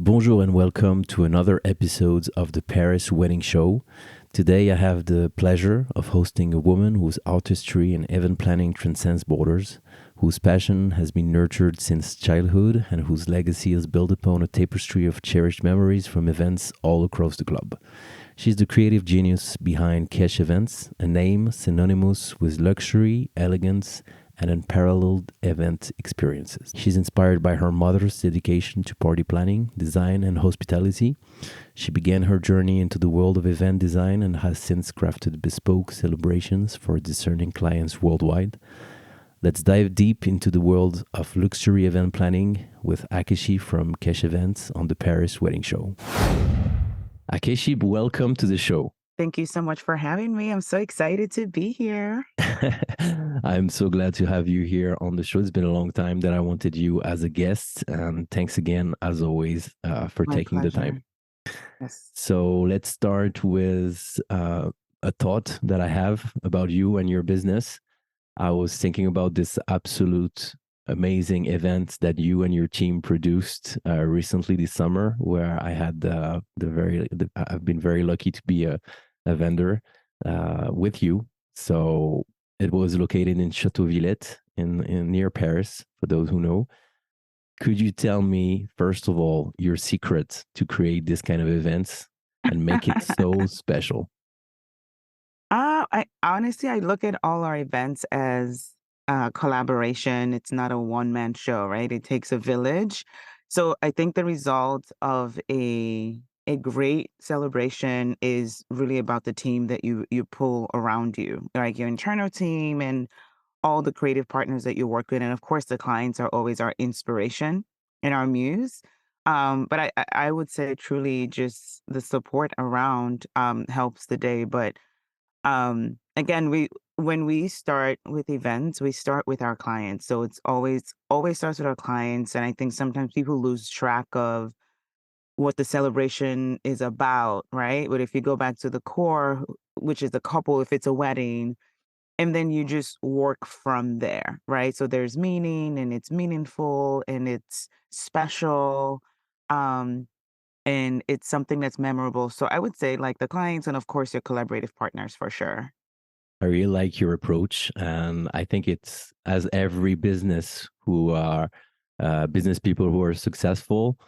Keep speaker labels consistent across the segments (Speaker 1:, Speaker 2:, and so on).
Speaker 1: Bonjour and welcome to another episode of the Paris Wedding Show. Today I have the pleasure of hosting a woman whose artistry and event planning transcends borders, whose passion has been nurtured since childhood and whose legacy is built upon a tapestry of cherished memories from events all across the globe. She's the creative genius behind Kesh Events, a name synonymous with luxury, elegance, and unparalleled event experiences. She's inspired by her mother's dedication to party planning, design, and hospitality. She began her journey into the world of event design and has since crafted bespoke celebrations for discerning clients worldwide. Let's dive deep into the world of luxury event planning with Akeshi from Kesh Events on the Paris Wedding Show. Akeshi, welcome to the show.
Speaker 2: Thank you so much for having me. I'm so excited to be here.
Speaker 1: I'm so glad to have you here on the show. It's been a long time that I wanted you as a guest. And thanks again, as always, for
Speaker 2: My
Speaker 1: taking the time.
Speaker 2: pleasure. Yes.
Speaker 1: So let's start with a thought that I have about you and your business. I was thinking about this absolute amazing event that you and your team produced recently this summer, where I had I've been very lucky to be a vendor with you. So it was located in Chateau Villette in near Paris, for those who know. Could you tell me, first of all, your secret to create this kind of events and make it so special?
Speaker 2: I honestly, I look at all our events as collaboration. It's not a one-man show, right? It takes a village. So I think the result of a great celebration is really about the team that you pull around you, like your internal team and all the creative partners that you work with. And of course, the clients are always our inspiration and our muse. But I would say truly just the support around helps the day. But again, we when we start with events, we start with our clients. So it's always starts with our clients. And I think sometimes people lose track of what the celebration is about, right? But if you go back to the core, which is the couple, if it's a wedding, and then you just work from there, right? So there's meaning and it's meaningful and it's special. Um, and it's something that's memorable. So I would say like the clients and of course your collaborative partners for sure.
Speaker 1: I really like your approach, and I think it's as every business who are business people who are successful.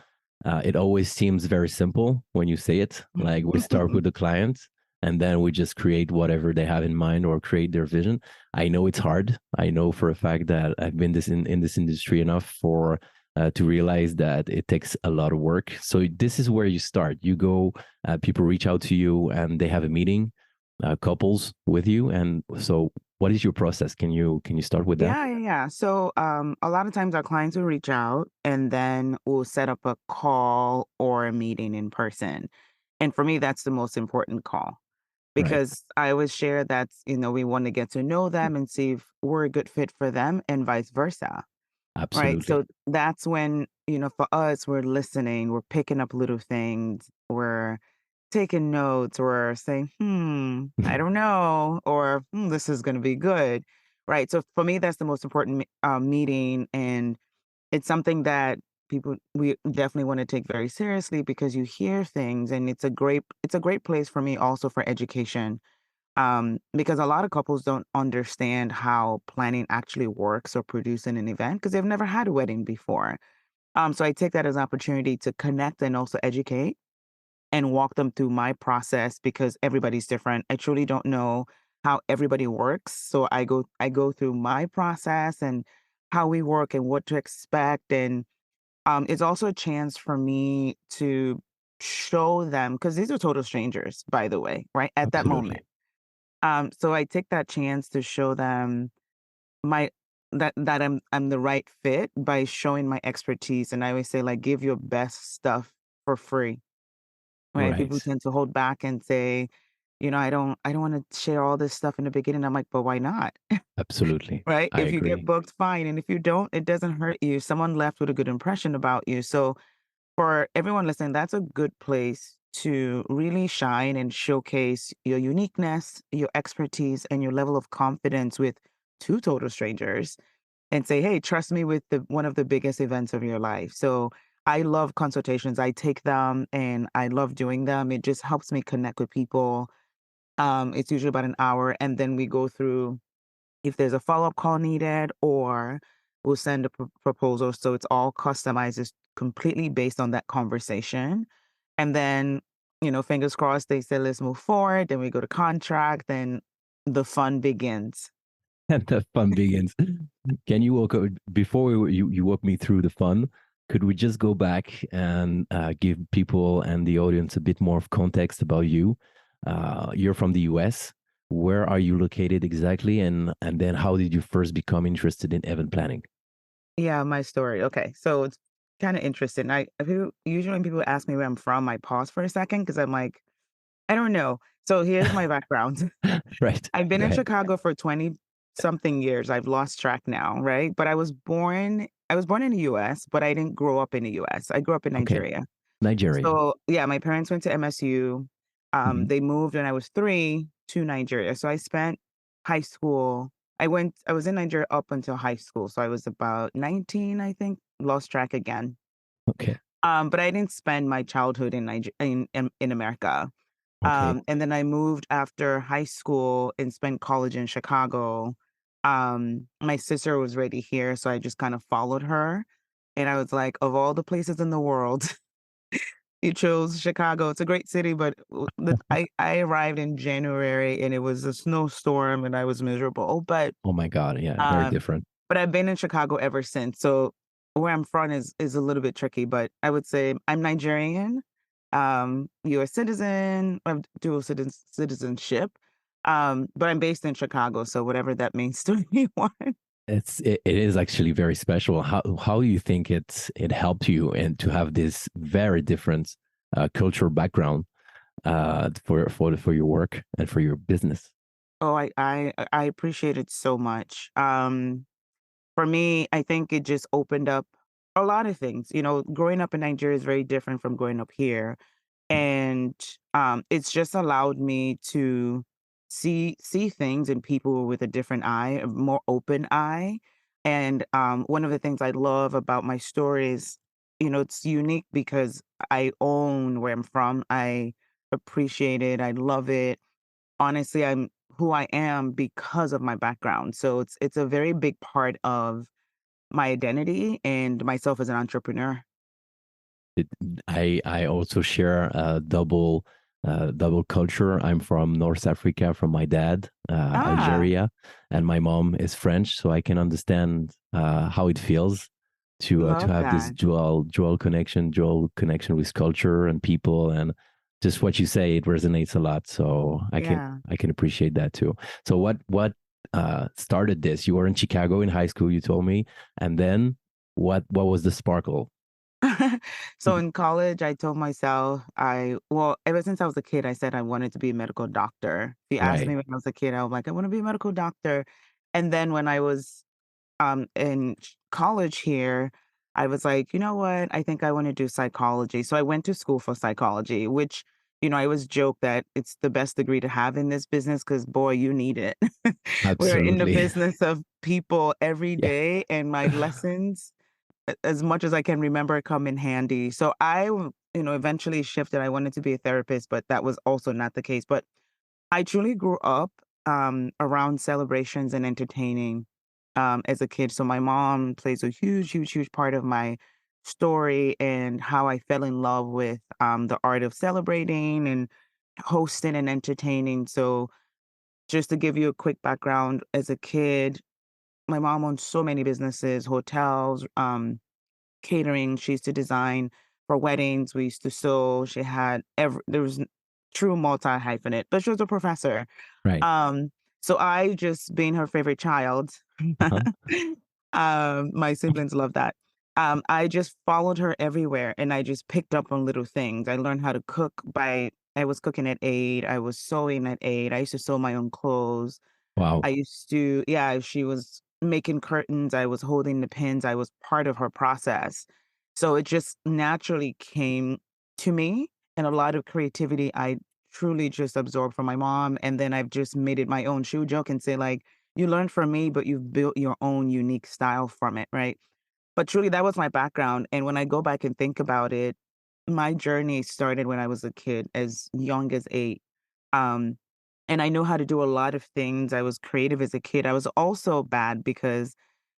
Speaker 1: It always seems very simple when you say it. Like we start with the client, and then we just create whatever they have in mind or create their vision. I know it's hard. I know for a fact that I've been in this industry enough for to realize that it takes a lot of work. So this is where you start. You go, people reach out to you, and they have a meeting couples with you. And so, what is your process? Can you start with that?
Speaker 2: Yeah. So a lot of times our clients will reach out and then we'll set up a call or a meeting in person. And for me, that's the most important call
Speaker 1: Right.
Speaker 2: because I always share that, we want to get to know them and see if we're a good fit for them and vice versa. Right.
Speaker 1: Absolutely.
Speaker 2: So that's when, for us, we're listening, we're picking up little things, we're taking notes, we're saying, I don't know, or this is going to be good. Right. So for me, that's the most important meeting. And it's something that we definitely want to take very seriously because you hear things and it's a great place for me also for education because a lot of couples don't understand how planning actually works or producing an event because they've never had a wedding before. So I take that as an opportunity to connect and also educate and walk them through my process because everybody's different. I truly don't know how everybody works. So I go through my process and how we work and what to expect. And it's also a chance for me to show them because these are total strangers, by the way, right? At that moment.
Speaker 1: Absolutely.
Speaker 2: So I take that chance to show them my that I'm the right fit by showing my expertise. And I always say, like, give your best stuff for free. Right. People
Speaker 1: Right.
Speaker 2: tend to hold back and say, I don't want to share all this stuff in the beginning. I'm like, but why not?
Speaker 1: Absolutely.
Speaker 2: Right?
Speaker 1: I
Speaker 2: If you get
Speaker 1: agree.
Speaker 2: booked, fine. And if you don't, it doesn't hurt you. Someone left with a good impression about you. So for everyone listening, that's a good place to really shine and showcase your uniqueness, your expertise, and your level of confidence with two total strangers and say, hey, trust me with the one of the biggest events of your life. So I love consultations. I take them and I love doing them. It just helps me connect with people. It's usually about an hour, and then we go through if there's a follow-up call needed, or we'll send a proposal. So it's all customized, it's completely based on that conversation. And then, fingers crossed, they say, let's move forward. Then we go to contract, then the fun begins.
Speaker 1: And the fun begins. Can you walk before you walk me through the fun? Could we just go back and give people and the audience a bit more of context about you? You're from the US. Where are you located exactly? And then how did you first become interested in event planning?
Speaker 2: Yeah, my story. Okay. So it's kind of interesting. Usually when people ask me where I'm from, I pause for a second because I'm like, I don't know. So here's my background.
Speaker 1: Right.
Speaker 2: I've been
Speaker 1: Go
Speaker 2: in
Speaker 1: ahead.
Speaker 2: Chicago for 20 something years. I've lost track now, right? But I was born in the US, but I didn't grow up in the US. I grew up in
Speaker 1: Okay.
Speaker 2: Nigeria.
Speaker 1: Nigeria.
Speaker 2: So, yeah, my parents went to MSU.
Speaker 1: Hmm.
Speaker 2: They moved when I was 3 to Nigeria. So I spent high school I was in Nigeria up until high school. So I was about 19, I think, lost track again.
Speaker 1: Okay.
Speaker 2: But I didn't spend my childhood in in America.
Speaker 1: Okay.
Speaker 2: And then I moved after high school and spent college in Chicago. My sister was already here, so I just kind of followed her. And I was like, of all the places in the world, you chose Chicago. It's a great city, but I arrived in January and it was a snowstorm and I was miserable.
Speaker 1: Oh my God. Yeah. Very
Speaker 2: Um,
Speaker 1: different.
Speaker 2: but I've been in Chicago ever since. So where I'm from is a little bit tricky, but I would say I'm Nigerian, US citizen, I have dual citizenship. But I'm based in Chicago, so whatever that means to anyone.
Speaker 1: It is actually very special. How do you think it helped you and to have this very different cultural background for your work and for your business?
Speaker 2: Oh, I appreciate it so much. For me, I think it just opened up a lot of things. Growing up in Nigeria is very different from growing up here. And it's just allowed me to see things and people with a different eye, a more open eye. And one of the things I love about my story is, it's unique because I own where I'm from. I appreciate it. I love it. Honestly, I'm who I am because of my background. So it's a very big part of my identity and myself as an entrepreneur.
Speaker 1: It, I also share a double culture. I'm from North Africa from my dad,
Speaker 2: Ah,
Speaker 1: Algeria, and my mom is French, so I can understand how it feels to
Speaker 2: love
Speaker 1: have this
Speaker 2: that.
Speaker 1: dual connection with culture and people, and just what you say, it resonates a lot. So
Speaker 2: Yeah.
Speaker 1: I can appreciate that too. So what started this? You were in Chicago in high school, you told me, and then what was the sparkle?
Speaker 2: So in college, I told myself ever since I was a kid, I said I wanted to be a medical doctor. If you asked
Speaker 1: Right.
Speaker 2: me when I was a kid, I was like, I want to be a medical doctor. And then when I was in college here, I was like, you know what? I think I want to do psychology. So I went to school for psychology, which, I always joke that it's the best degree to have in this business because, boy, you need it. We're in the
Speaker 1: Absolutely.
Speaker 2: business of people every
Speaker 1: Yeah.
Speaker 2: day, and my lessons as much as I can remember, come in handy. So eventually shifted. I wanted to be a therapist, but that was also not the case. But I truly grew up around celebrations and entertaining as a kid. So my mom plays a huge, huge, huge part of my story and how I fell in love with the art of celebrating and hosting and entertaining. So just to give you a quick background, as a kid, my mom owned so many businesses, hotels, catering. She used to design for weddings. We used to sew. She had there was true multi hyphenate, but she was a professor.
Speaker 1: Right.
Speaker 2: Um, so I just being her favorite child,
Speaker 1: Uh-huh.
Speaker 2: my siblings love that. I just followed her everywhere and I just picked up on little things. I learned how to cook I was cooking at 8. I was sewing at 8. I used to sew my own clothes.
Speaker 1: Wow.
Speaker 2: I used to yeah, if she was making curtains, I was holding the pins, I was part of her process. So it just naturally came to me, and a lot of creativity I truly just absorbed from my mom, and then I've just made it my own. She would joke and say, like, "You learned from me, but you've built your own unique style from it," right? But truly, that was my background, and when I go back and think about it, my journey started when I was a kid, as young as 8. Um, and I know how to do a lot of things. I was creative as a kid. I was also bad because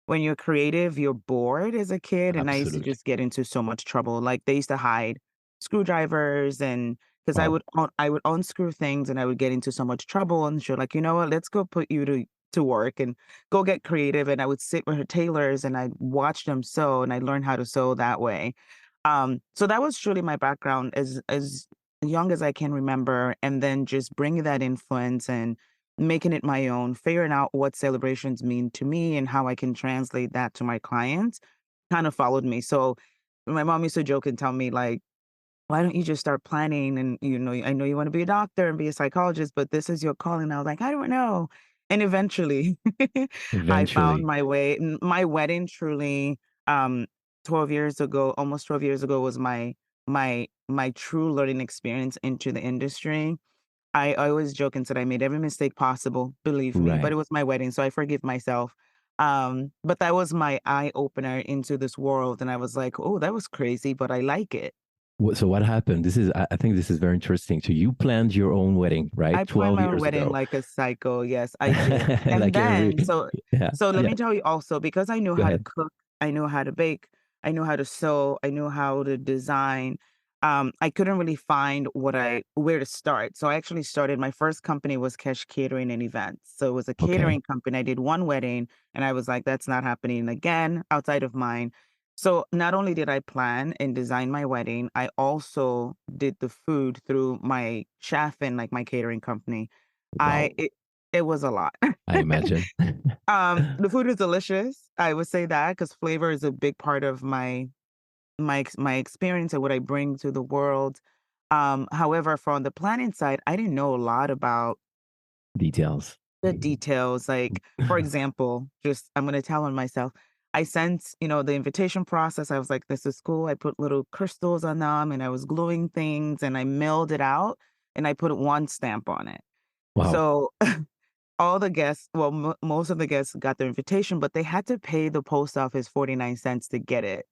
Speaker 2: when you're creative, you're bored as a kid, and I used to
Speaker 1: Absolutely.
Speaker 2: just get into so much trouble. Like, they used to hide screwdrivers, and because
Speaker 1: Wow.
Speaker 2: I would unscrew things, and I would get into so much trouble, and she's like, "You know what? Let's go put you to work and go get creative." And I would sit with her tailors, and I'd watch them sew, and I learned how to sew that way. So that was truly my background as young as I can remember, and then just bringing that influence and making it my own, figuring out what celebrations mean to me and how I can translate that to my clients kind of followed me. So my mom used to joke and tell me like, why don't you just start planning? And, I know you want to be a doctor and be a psychologist, but this is your calling. I was like, I don't know. And eventually I found
Speaker 1: Eventually.
Speaker 2: my way. My wedding truly, um, 12 years ago, almost 12 years ago was my true learning experience into the industry. I always joke and said I made every mistake possible, believe me, but
Speaker 1: Right.
Speaker 2: it was my wedding, so I forgive myself. But that was my eye opener into this world. And I was like, oh, that was crazy, but I like it.
Speaker 1: So what happened? I think this is very interesting. So you planned your own wedding, right?
Speaker 2: I planned
Speaker 1: 12
Speaker 2: my own
Speaker 1: years
Speaker 2: wedding
Speaker 1: ago.
Speaker 2: like a psycho, yes, I did, and
Speaker 1: Like every,
Speaker 2: then
Speaker 1: yeah,
Speaker 2: so let
Speaker 1: yeah.
Speaker 2: me tell you also, because I knew
Speaker 1: Go
Speaker 2: how to
Speaker 1: ahead.
Speaker 2: cook, I knew how to bake, I knew how to sew, I knew how to design, I couldn't really find where to start, so I actually started my first company was Kesh Catering and Events, so it was a
Speaker 1: Okay.
Speaker 2: catering company. I did 1 wedding, and I was like, "That's not happening again outside of mine." So, not only did I plan and design my wedding, I also did the food through my chef and, like, my catering company. I
Speaker 1: Wow.
Speaker 2: it was a lot.
Speaker 1: I imagine.
Speaker 2: The food is delicious, I would say that because flavor is a big part of my experience and what I bring to the world. However, from the planning side, I didn't know a lot about
Speaker 1: Details.
Speaker 2: the details, like, for example, just I'm gonna tell on myself. I sent, the invitation process, I was like, "This is cool." I put little crystals on them, and I was gluing things, and I mailed it out, and I put 1 stamp on it.
Speaker 1: Wow.
Speaker 2: So, all the guests well, most of the guests got their invitation, but they had to pay the post office 49 cents to get it.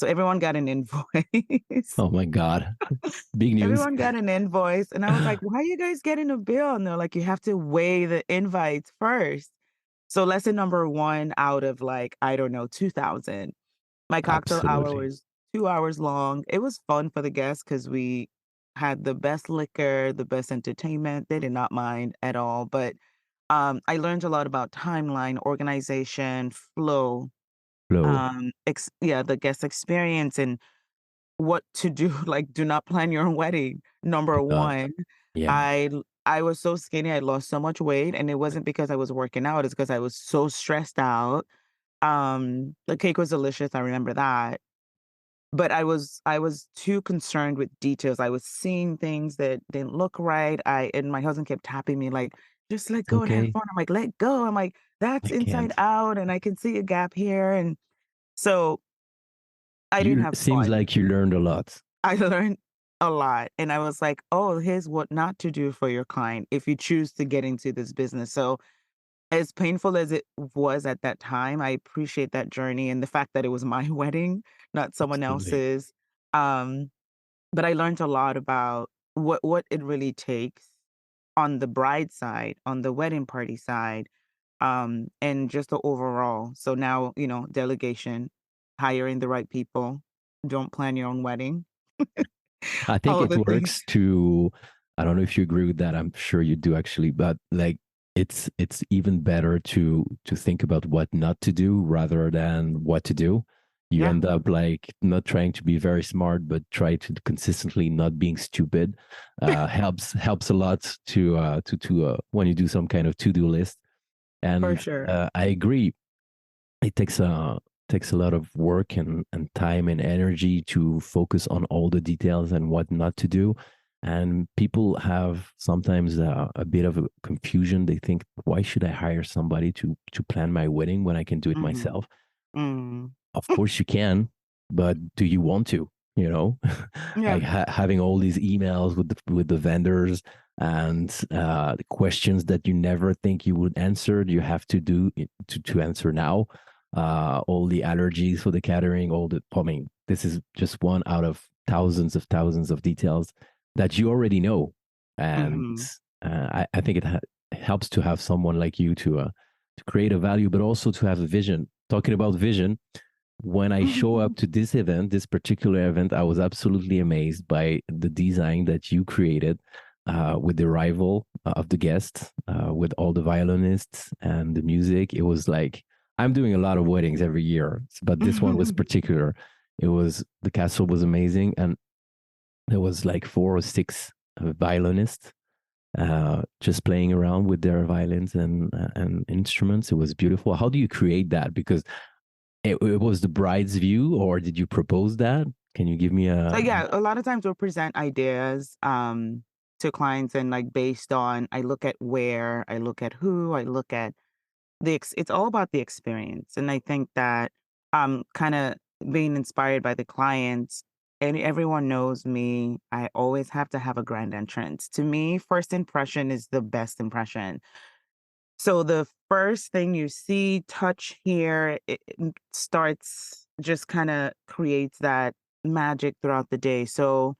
Speaker 2: So everyone got an invoice.
Speaker 1: Oh my God. Big news.
Speaker 2: Everyone got an invoice, and I was like, "Why are you guys getting a bill?" And they're like, "You have to weigh the invites first." So lesson number 1 out of, like, I don't know, 2,000. My cocktail hour
Speaker 1: Absolutely.
Speaker 2: was 2 hours long. It was fun for the guests because we had the best liquor, the best entertainment. They did not mind at all, but, I learned a lot about timeline, organization, flow,
Speaker 1: Flow.
Speaker 2: the guest experience and what to do, like, do not plan your own wedding.
Speaker 1: Do
Speaker 2: Number
Speaker 1: not.
Speaker 2: 1,
Speaker 1: Yeah.
Speaker 2: I was so skinny, I lost so much weight, and it wasn't because I was working out, it's because I was so stressed out. The cake was delicious, I remember that, but I was too concerned with details. I was seeing things that didn't look right, and my husband kept tapping me like, "Just let
Speaker 1: It's
Speaker 2: go and have
Speaker 1: okay.
Speaker 2: fun." I'm like, "Let go." I'm like,
Speaker 1: I
Speaker 2: "That's inside
Speaker 1: can't.
Speaker 2: out, and I can see a gap here," and so I didn't
Speaker 1: You
Speaker 2: have
Speaker 1: seems
Speaker 2: fun.
Speaker 1: like you learned a lot.
Speaker 2: I learned a lot, and I was like, "Oh, here's what not to do for your client if you choose to get into this business." So, as painful as it was at that time, I appreciate that journey and the fact that it was my wedding, not someone
Speaker 1: Absolutely.
Speaker 2: else's. Um, but I learned a lot about what it really takes on the bride side, on the wedding party side, and just the overall. So now, delegation, hiring the right people, don't plan your own wedding,
Speaker 1: I think
Speaker 2: all
Speaker 1: it
Speaker 2: the things.
Speaker 1: works to, I don't know if you agree with that. I'm sure you do actually, but like it's even better to think about what not to do rather than what to do. You
Speaker 2: Yeah,
Speaker 1: end up like not trying to be very smart, but try to consistently not being stupid. Helps a lot to when you do some kind of to do list.
Speaker 2: for
Speaker 1: And
Speaker 2: sure.
Speaker 1: I agree, it takes a lot of work and time and energy to focus on all the details and what not to do. And people have sometimes a bit of a confusion. They think, why should I hire somebody to plan my wedding when I can do it
Speaker 2: Mhm.
Speaker 1: myself?
Speaker 2: Mm.
Speaker 1: Of course you can, but do you want to? You know,
Speaker 2: Yeah,
Speaker 1: like having all these emails with the vendors and the questions that you never think you would answer, you have to do to answer now. all the allergies for the catering, all the plumbing. This is just one out of thousands of details that you already know. And
Speaker 2: Hmm.
Speaker 1: I think it helps to have someone like you to create a value, but also to have a vision. Talking about vision, when I show up to this event, this particular event, I was absolutely amazed by the design that you created with the arrival of the guests, with all the violinists and the music. It was like, I'm doing a lot of weddings every year, but this one was particular. It was, the castle was amazing, and there was like four or six violinists just playing around with their violins and instruments. It was beautiful. How do you create that? Because it was the bride's view, or did you propose that? Can you give me
Speaker 2: So
Speaker 1: a
Speaker 2: yeah, a lot of times we'll present ideas to clients, and like based on, I look at where, I look at who, I look at it's all about the experience. And I think that kind of being inspired by the clients, and everyone knows me, I always have to have a grand entrance. To me, first impression is the best impression. So the first thing you see, touch, hear, it starts, just kind of creates that magic throughout the day. So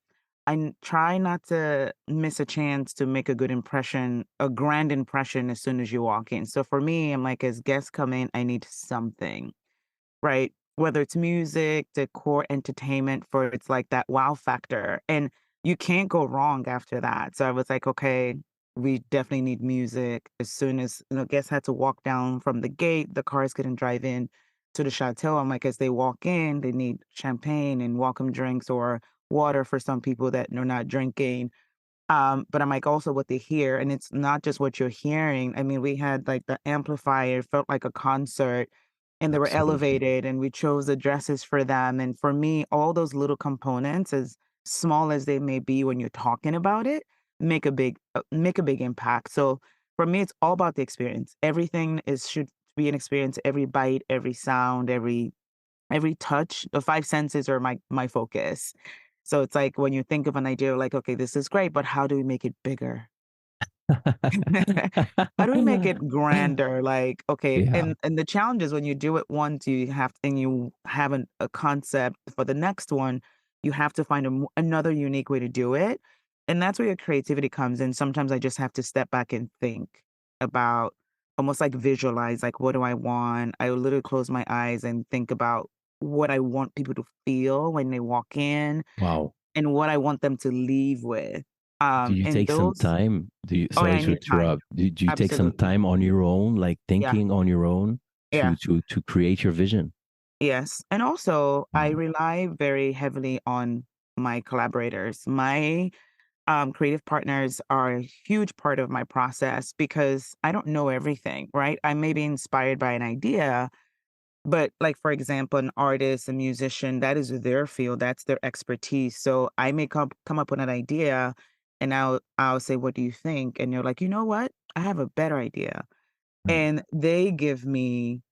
Speaker 2: try not to miss a chance to make a good impression, a grand impression as soon as you walk in. So for me, I'm like, as guests come in, I need something, right? Whether it's music, decor, entertainment, for it's like that wow factor. And you can't go wrong after that. So I was like, okay, we definitely need music. As soon as, guests had to walk down from the gate, the cars couldn't drive in to the chateau. I'm like, as they walk in, they need champagne and welcome drinks or water for some people that are not drinking. But I'm like, also what they hear, and it's not just what you're hearing. I mean, we had like the amplifier, felt like a concert, and they were
Speaker 1: absolutely?
Speaker 2: elevated, and we chose the dresses for them. And for me, all those little components, as small as they may be when you're talking about it, make a big impact. So for me, it's all about the experience. Everything is should be an experience. Every bite, every sound, every touch, the 5 senses are my focus. So it's like when you think of an idea, like, "Okay, this is great, but how do we make it bigger? How do we make it grander?" Like, okay,
Speaker 1: Yeah.
Speaker 2: and the challenge is when you do it once, you have a concept for the next one, you have to find another unique way to do it, and that's where your creativity comes in. Sometimes I just have to step back and think about, almost like visualize, like, what do I want? I will literally close my eyes and think about what I want people to feel when they walk in
Speaker 1: Wow.
Speaker 2: and what I want them to leave with.
Speaker 1: Do you
Speaker 2: And
Speaker 1: take some
Speaker 2: those
Speaker 1: time? Do you,
Speaker 2: Oh, yeah,
Speaker 1: sorry
Speaker 2: I
Speaker 1: to
Speaker 2: need time.
Speaker 1: interrupt. Do you take some
Speaker 2: Absolutely.
Speaker 1: time on your own, like
Speaker 2: Yeah,
Speaker 1: thinking on your own
Speaker 2: yeah,
Speaker 1: to create your vision?
Speaker 2: yes. And also, I
Speaker 1: Wow.
Speaker 2: rely very heavily on my collaborators. My creative partners are a huge part of my process because I don't know everything, right? I may be inspired by an idea, but like, for example, an artist, a musician, that is their field, that's their expertise. So I may come up with an idea, and I'll say, "What do you think?" And you're like, "You know what? I have a better idea."
Speaker 1: Mm.
Speaker 2: And they give me,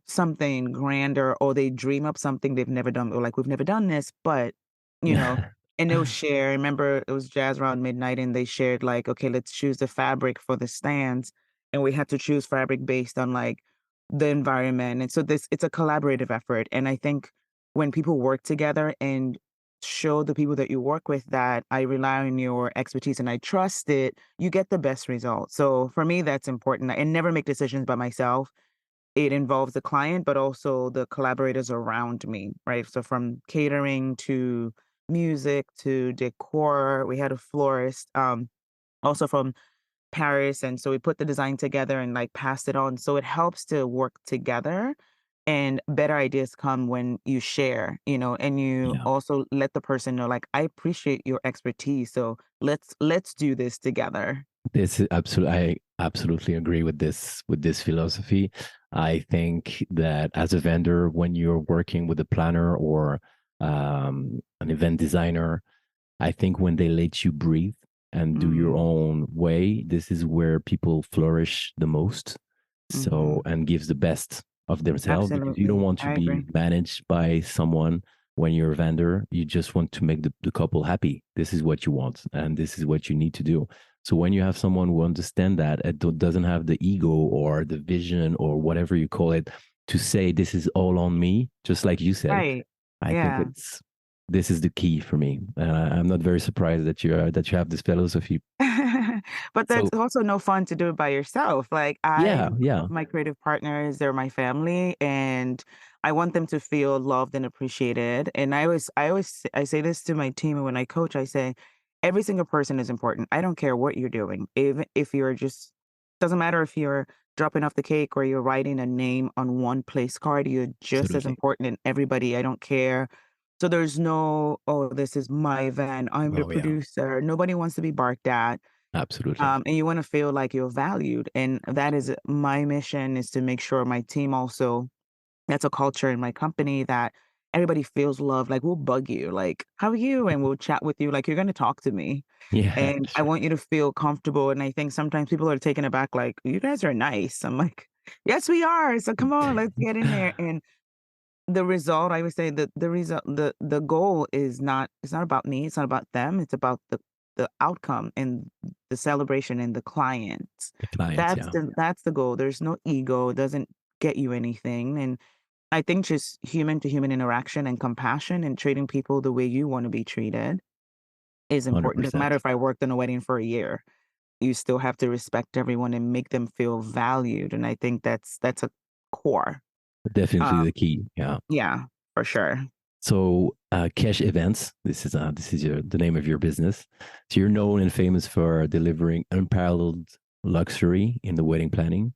Speaker 2: something grander, or they dream up something they've never done. Or like, "We've never done this, but," you know, and they'll share. I remember it was jazz around midnight, and they shared like, "Okay, let's choose the fabric for the stands." And we had to choose fabric based on like the environment. And so it's a collaborative effort. And I think when people work together and show the people that you work with that I rely on your expertise and I trust it, you get the best results. So for me, that's important. I never make decisions by myself. It involves the client, but also the collaborators around me, right? So from catering to music to decor, we had a florist, also from Paris. And so we put the design together and like passed it on. So it helps to work together, and better ideas come when you share, and you
Speaker 1: Yeah.
Speaker 2: also let the person know, like, I appreciate your expertise. So let's do this together.
Speaker 1: This is absolutely, I absolutely agree with this philosophy. I think that as a vendor, when you're working with a planner or an event designer, I think when they let you breathe and do your
Speaker 2: Mm,
Speaker 1: own way, this is where people flourish the most. So,
Speaker 2: mhm.
Speaker 1: and gives the best of themselves, because you don't
Speaker 2: Absolutely.
Speaker 1: want to
Speaker 2: I agree.
Speaker 1: be managed by someone when you're a vendor. You just want to make the couple happy. This is what you want, and this is what you need to do. So when you have someone who understands that and doesn't have the ego or the vision or whatever you call it, to say this is all on me, just like you said.
Speaker 2: Right.
Speaker 1: I think
Speaker 2: Yeah.
Speaker 1: this is the key for me. I'm not very surprised that you have this philosophy.
Speaker 2: But that's
Speaker 1: So
Speaker 2: also no fun to do it by yourself. Like, I
Speaker 1: yeah, yeah,
Speaker 2: love my creative partners, they're my family, and I want them to feel loved and appreciated. And I say this to my team, and when I coach, I say, every single person is important. I don't care what you're doing. Even if you're just doesn't matter if you're dropping off the cake or you're writing a name on one place card, you're just as
Speaker 1: absolutely.
Speaker 2: important in everybody. I don't care. So there's no, oh, this is my event. I'm the
Speaker 1: Oh yeah,
Speaker 2: producer. Nobody wants to be barked at.
Speaker 1: absolutely.
Speaker 2: And you want to feel like you're valued. And that is my mission, is to make sure my team also, that's a culture in my company, that everybody feels loved. Like, we'll bug you, like, how are you? And we'll chat with you. Like, you're going to talk to me.
Speaker 1: Yeah,
Speaker 2: And
Speaker 1: that's
Speaker 2: I
Speaker 1: right.
Speaker 2: want you to feel comfortable. And I think sometimes people are taken aback, like, you guys are nice. I'm like, yes, we are. So come on, let's get in there. And the result, I would say that the result, the goal is not, it's not about me, it's not about them, it's about the outcome and the celebration and the clients.
Speaker 1: The clients, yeah,
Speaker 2: That's the goal. There's no ego, it doesn't get you anything. And I think just human to human interaction and compassion and treating people the way you want to be treated is
Speaker 1: hundred
Speaker 2: important. Doesn't matter
Speaker 1: percent.
Speaker 2: if I worked in a wedding for a year. You still have to respect everyone and make them feel valued. And I think that's a core.
Speaker 1: Definitely
Speaker 2: Um,
Speaker 1: the key. Yeah.
Speaker 2: yeah, for sure.
Speaker 1: So, Kesh Events. This is the name of your business. So you're known and famous for delivering unparalleled luxury in the wedding planning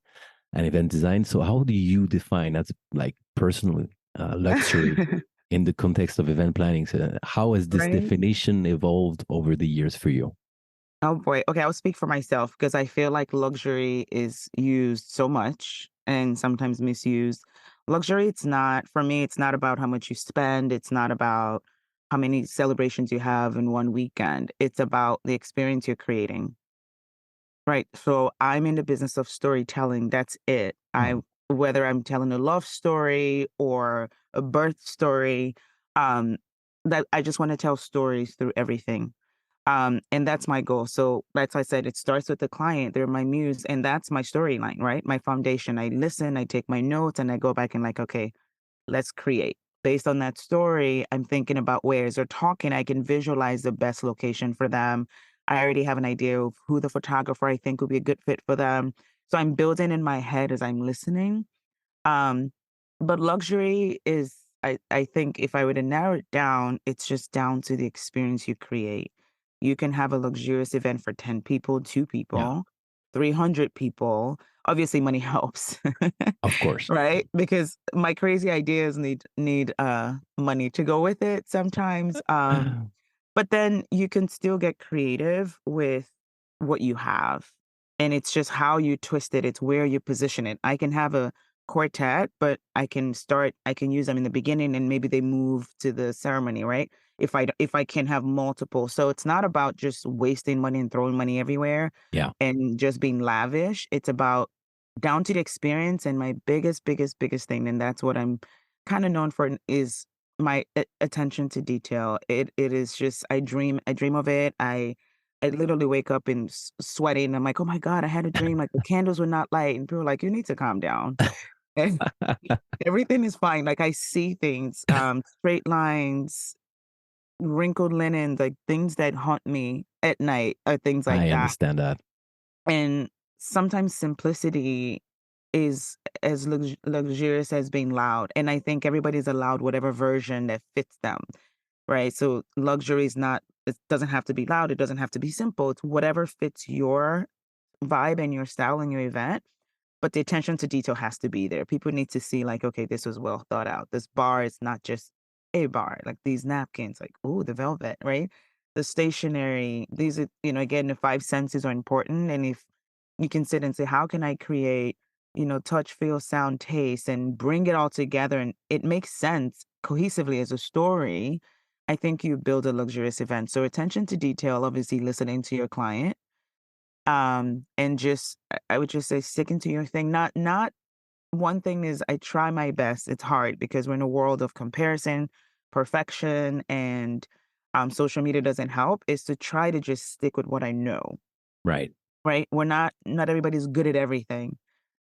Speaker 1: and event design. So, how do you define that's like personal luxury in the context of event planning? So, how has this
Speaker 2: Right?
Speaker 1: definition evolved over the years for you?
Speaker 2: Oh boy. Okay, I'll speak for myself because I feel like luxury is used so much and sometimes misused. Luxury, it's not, for me, it's not about how much you spend. It's not about how many celebrations you have in one weekend. It's about the experience you're creating. Right. So I'm in the business of storytelling. That's it.
Speaker 1: Mm,
Speaker 2: Whether I'm telling a love story or a birth story, um, that I just want to tell stories through everything. And that's my goal. So that's why I said it starts with the client. They're my muse, and that's my storyline, right? My foundation. I listen, I take my notes, and I go back and like, okay, let's create. Based on that story, I'm thinking about where as they're talking, I can visualize the best location for them. I already have an idea of who the photographer I think would be a good fit for them. So I'm building in my head as I'm listening. Um, but luxury is, I think if I were to narrow it down, it's just down to the experience you create. You can have a luxurious event for 10 people, two
Speaker 1: yeah,
Speaker 2: people, 300 people. Obviously, money helps,
Speaker 1: of course.
Speaker 2: right? Because my crazy ideas need money to go with it sometimes. But then you can still get creative with what you have. And it's just how you twist it, it's where you position it. I can have a quartet, but I can use them in the beginning and maybe they move to the ceremony, right? If I can have multiple. So it's not about just wasting money and throwing money everywhere
Speaker 1: Yeah,
Speaker 2: and just being lavish. It's about down to the experience. And my biggest thing, and that's what I'm kind of known for, is my attention to detail. It is just, I dream of it. I literally wake up and sweating. I'm like, oh my god, I had a dream. Like the candles were not light, and people are like, you need to calm down. And everything is fine. Like I see things, straight lines, wrinkled linen, like things that haunt me at night, or things like
Speaker 1: I
Speaker 2: that.
Speaker 1: understand that.
Speaker 2: And sometimes simplicity is as luxurious as being loud. And I think everybody's allowed whatever version that fits them, right? So luxury is not, it doesn't have to be loud. It doesn't have to be simple. It's whatever fits your vibe and your style and your event. But the attention to detail has to be there. People need to see like, okay, this was well thought out. This bar is not just a bar. Like these napkins, like, ooh, the velvet, right? The stationery, these are, again, the five senses are important. And if you can sit and say, how can I create, touch, feel, sound, taste, and bring it all together and it makes sense cohesively as a story, I think you build a luxurious event. So attention to detail, obviously listening to your client, and just I would just say sticking to your thing. Not one thing is, I try my best. It's hard because we're in a world of comparison, perfection, and social media doesn't help. Is to try to just stick with what I know.
Speaker 1: Right.
Speaker 2: Right? Not everybody's good at everything.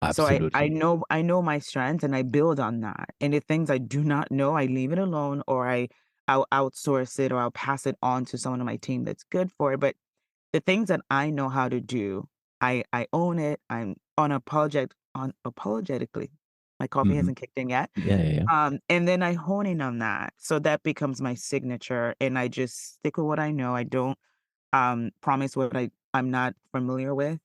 Speaker 2: So I
Speaker 1: Absolutely.
Speaker 2: know my strengths and I build on that. And the things I do not know, I leave it alone or I'll outsource it or I'll pass it on to someone on my team that's good for it. But the things that I know how to do, I own it. I'm unapologetically. My coffee
Speaker 1: Hmm.
Speaker 2: hasn't kicked in yet.
Speaker 1: Yeah, yeah, yeah.
Speaker 2: And then I hone in on that. So that becomes my signature and I just stick with what I know. I don't promise what I'm not familiar with.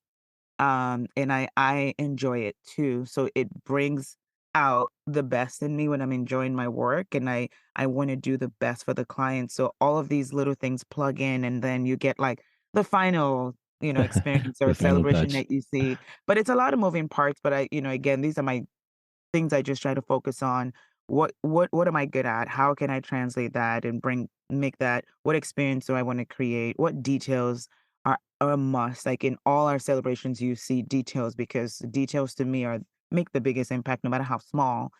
Speaker 2: And I enjoy it too. So it brings out the best in me when I'm enjoying my work and I want to do the best for the client. So all of these little things plug in and then you get like the final, experience or
Speaker 1: The final
Speaker 2: celebration
Speaker 1: touch.
Speaker 2: that you see. But it's a lot of moving parts, but again, these are my things I just try to focus on. What am I good at? How can I translate that and make that what experience do I want to create? What details are a must? Like in all our celebrations, you see details because details to me are make the biggest impact no matter how small.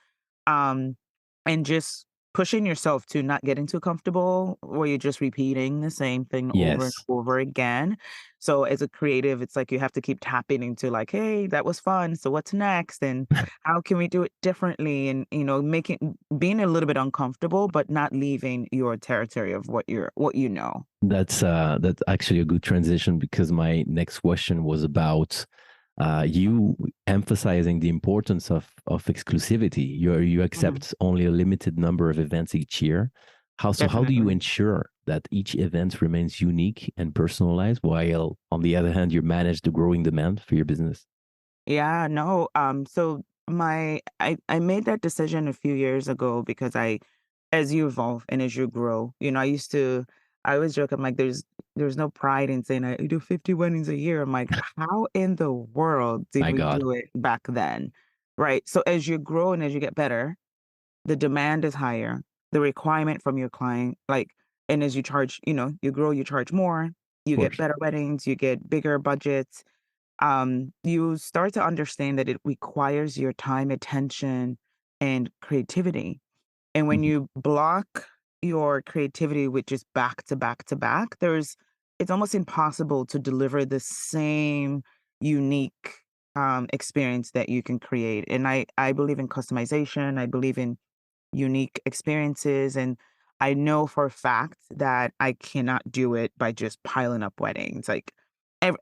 Speaker 2: Um, and just pushing yourself to not getting too comfortable where you're just repeating the same thing over and
Speaker 1: Yes.
Speaker 2: over again. So as a creative, it's like you have to keep tapping into like, hey, that was fun. So what's next? And how can we do it differently? And making being a little bit uncomfortable, but not leaving your territory of what you know.
Speaker 1: That's actually a good transition because my next question was about you emphasizing the importance of exclusivity. You
Speaker 2: Mhm.
Speaker 1: accept only a limited number of events each year. How do you
Speaker 2: Definitely.
Speaker 1: ensure that each event remains unique and personalized while on the other hand you manage the growing demand for your business?
Speaker 2: Yeah, no. So I made that decision a few years ago because as you evolve and as you grow, I always joke, I'm like, there's no pride in saying I do 50 weddings a year. I'm like, how in the world did
Speaker 1: My
Speaker 2: we
Speaker 1: God.
Speaker 2: do it back then? Right. So as you grow and as you get better, the demand is higher, the requirement from your client, like, and as you charge, you grow, you charge more,
Speaker 1: Of
Speaker 2: you get
Speaker 1: course.
Speaker 2: better weddings, you get bigger budgets, you start to understand that it requires your time, attention, and creativity. And when
Speaker 1: Mhm.
Speaker 2: you block your creativity with just back to back to back, it's almost impossible to deliver the same unique experience that you can create. And I believe in customization. I believe in unique experiences. And I know for a fact that I cannot do it by just piling up weddings. Like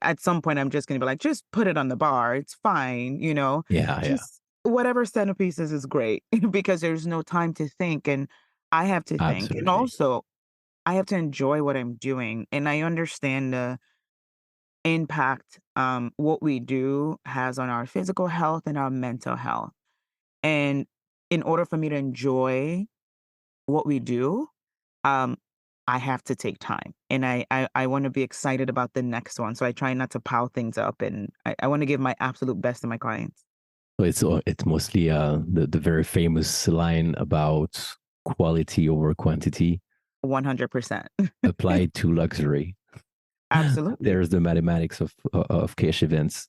Speaker 2: at some point, I'm just going to be like, just put it on the bar. It's fine.
Speaker 1: Yeah, yeah.
Speaker 2: Just whatever centerpieces is great because there's no time to think. And I have to think. And
Speaker 1: Absolutely.
Speaker 2: also, I have to enjoy what I'm doing. And I understand the impact what we do has on our physical health and our mental health. And in order for me to enjoy what we do, um, I have to take time, and I wanna be excited about the next one, so I try not to pile things up, and I wanna give my absolute best to my clients.
Speaker 1: So it's mostly the very famous line about quality over quantity
Speaker 2: 100%.
Speaker 1: applied to luxury.
Speaker 2: Absolutely.
Speaker 1: There's the mathematics of cash events.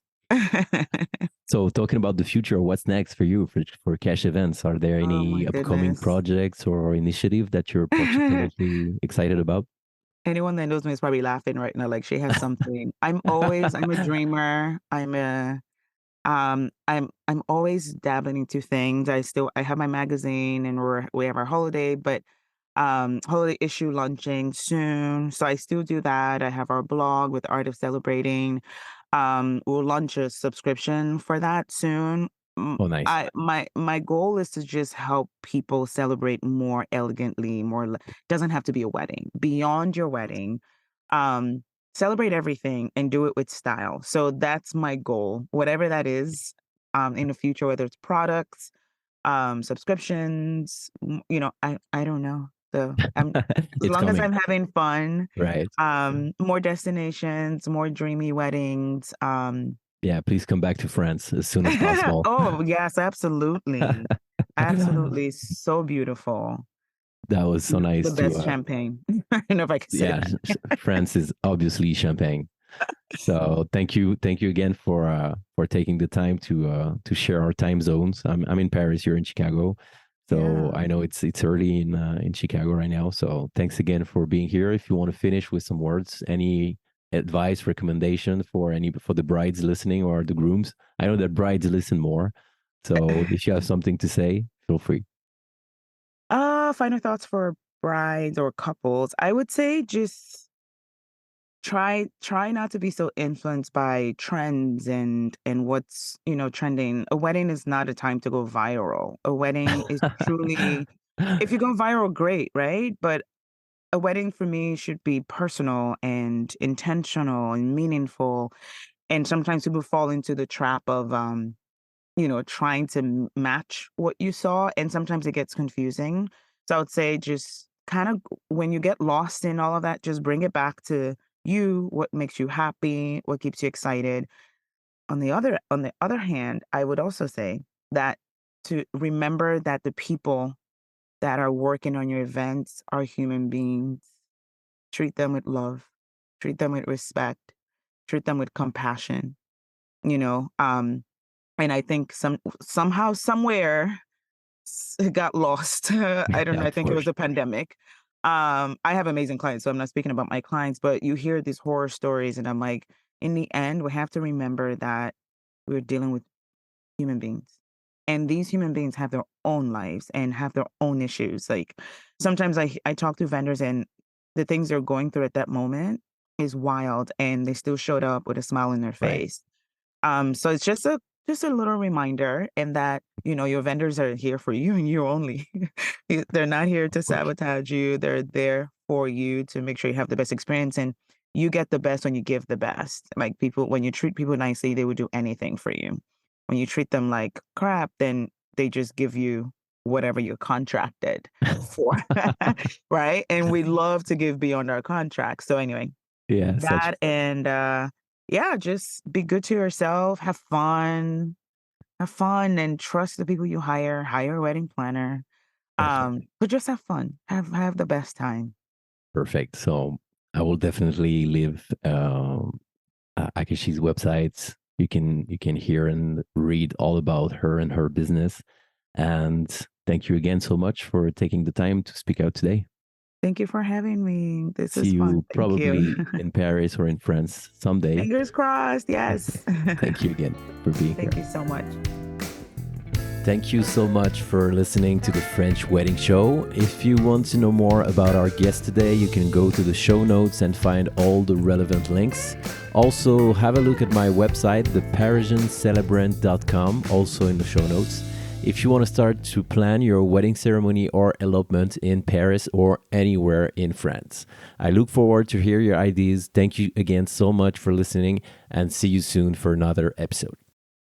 Speaker 1: So talking about the future, what's next for you for cash events? Are there
Speaker 2: Oh my
Speaker 1: any upcoming
Speaker 2: goodness.
Speaker 1: projects or initiative that you're particularly excited about?
Speaker 2: Anyone that knows me is probably laughing right now, like, she has something. I'm a dreamer, I'm always dabbling into things. I have my magazine and we have our holiday, but holiday issue launching soon. So I still do that. I have our blog with Art of Celebrating. We'll launch a subscription for that soon.
Speaker 1: Oh, nice.
Speaker 2: My goal is to just help people celebrate more elegantly, doesn't have to be a wedding. Beyond your wedding, um, celebrate everything and do it with style. So that's my goal. Whatever that is, in the future, whether it's products, subscriptions, I don't know. So as
Speaker 1: It's
Speaker 2: long as
Speaker 1: coming,
Speaker 2: I'm having fun,
Speaker 1: right?
Speaker 2: more destinations, more dreamy weddings.
Speaker 1: Yeah, please come back to France as soon as possible.
Speaker 2: Oh yes, absolutely. Absolutely. So beautiful.
Speaker 1: That was so
Speaker 2: The
Speaker 1: nice to
Speaker 2: best champagne. I don't know if I can say
Speaker 1: yeah,
Speaker 2: that.
Speaker 1: France is obviously champagne. So thank you again for taking the time to share our time zones. I'm in Paris, you're in Chicago, so
Speaker 2: Yeah.
Speaker 1: I know it's early in Chicago right now. So thanks again for being here. If you want to finish with some words, any advice, recommendation for the brides listening or the grooms? I know that brides listen more. So if you have something to say, feel free.
Speaker 2: Final thoughts for brides or couples. I would say just try not to be so influenced by trends and what's, trending. A wedding is not a time to go viral. A wedding is truly, if you go viral, great, right? But a wedding for me should be personal and intentional and meaningful. And sometimes people fall into the trap of trying to match what you saw, and sometimes it gets confusing. So I would say just kind of when you get lost in all of that, just bring it back to you, what makes you happy, what keeps you excited. On the other hand, I would also say that to remember that the people that are working on your events are human beings. Treat them with love, treat them with respect, treat them with compassion, you know. And I think somehow, somewhere, it got lost. I don't
Speaker 1: Yeah,
Speaker 2: know. I
Speaker 1: of
Speaker 2: think it was
Speaker 1: course.
Speaker 2: a pandemic. I have amazing clients, so I'm not speaking about my clients, but you hear these horror stories, and I'm like, in the end, we have to remember that we're dealing with human beings. And these human beings have their own lives and have their own issues. Like sometimes I talk to vendors and the things they're going through at that moment is wild and they still showed up with a smile on their
Speaker 1: Right.
Speaker 2: face. So it's just a little reminder and that, your vendors are here for you and you only. They're not here to
Speaker 1: Of course.
Speaker 2: sabotage you. They're there for you to make sure you have the best experience and you get the best when you give the best. Like people, when you treat people nicely, they would do anything for you. When you treat them like crap, then they just give you whatever you're contracted for. Right? And we love to give beyond our contract. So anyway,
Speaker 1: Yeah, such.
Speaker 2: that and yeah, just be good to yourself, have fun and trust the people you hire a wedding planner.
Speaker 1: Definitely.
Speaker 2: But just have fun. Have the best time.
Speaker 1: Perfect. So I will definitely leave Akeshi's websites. You can hear and read all about her and her business. And thank you again so much for taking the time to speak out today.
Speaker 2: Thank you for having me. This
Speaker 1: See
Speaker 2: is fun.
Speaker 1: you
Speaker 2: Thank you.
Speaker 1: probably in Paris or in France someday.
Speaker 2: Fingers crossed. Yes.
Speaker 1: Thank you again for being here.
Speaker 2: Thank you so much.
Speaker 1: Thank you so much for listening to the French Wedding Show. If you want to know more about our guest today, you can go to the show notes and find all the relevant links. Also, have a look at my website, theparisiancelebrant.com, also in the show notes. If you want to start to plan your wedding ceremony or elopement in Paris or anywhere in France. I look forward to hear your ideas. Thank you again so much for listening and see you soon for another episode.